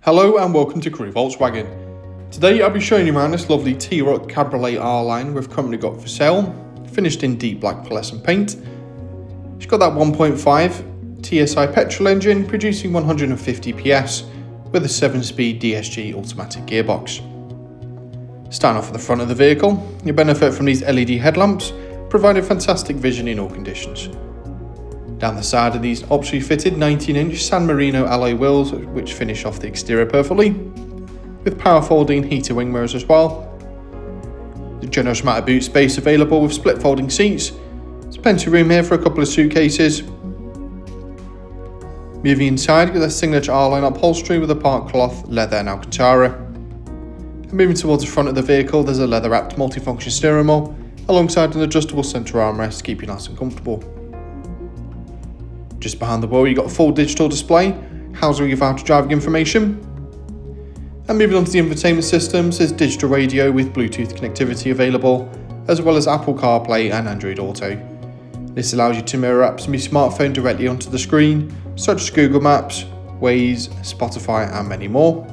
Hello and welcome to Crewe Volkswagen. Today I'll be showing you around this lovely T-roc Cabriolet R-Line we've currently got for sale, finished in deep black pearlescent paint. It's got that 1.5 TSI petrol engine producing 150 PS with a 7-speed DSG automatic gearbox. Starting off at the front of the vehicle, you benefit from these LED headlamps, providing fantastic vision in all conditions. Down the side of these optionally fitted 19-inch San Marino alloy wheels which finish off the exterior perfectly, with power folding heated wing mirrors as well. The generous amount of boot space available with split folding seats. There's plenty of room here for a couple of suitcases. Moving inside with a signature R-Line upholstery with a park cloth, leather and Alcantara. And moving towards the front of the vehicle, there's a leather wrapped multifunction steering wheel alongside an adjustable centre armrest to keep you nice and comfortable. Just behind the wheel you've got a full digital display, housing your voucher driving information. And moving on to the infotainment systems, there's digital radio with Bluetooth connectivity available, as well as Apple CarPlay and Android Auto. This allows you to mirror apps from your smartphone directly onto the screen, such as Google Maps, Waze, Spotify and many more.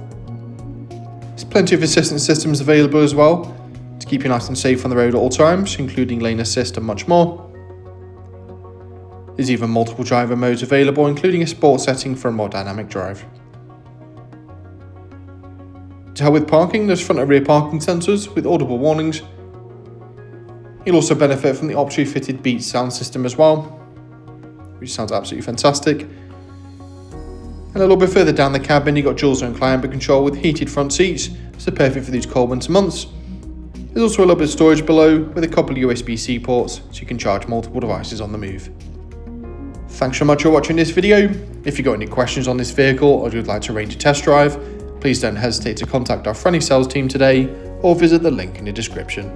There's plenty of assistance systems available as well, to keep you nice and safe on the road at all times, including lane assist and much more. There's even multiple driver modes available, including a sport setting for a more dynamic drive. To help with parking, there's front and rear parking sensors with audible warnings. You'll also benefit from the optionally fitted Beats sound system as well, which sounds absolutely fantastic. And a little bit further down the cabin, you've got dual zone climate control with heated front seats, so perfect for these cold winter months. There's also a little bit of storage below with a couple of USB-C ports, so you can charge multiple devices on the move. Thanks so much for watching this video. If you've got any questions on this vehicle or you'd like to arrange a test drive, please don't hesitate to contact our friendly sales team today or visit the link in the description.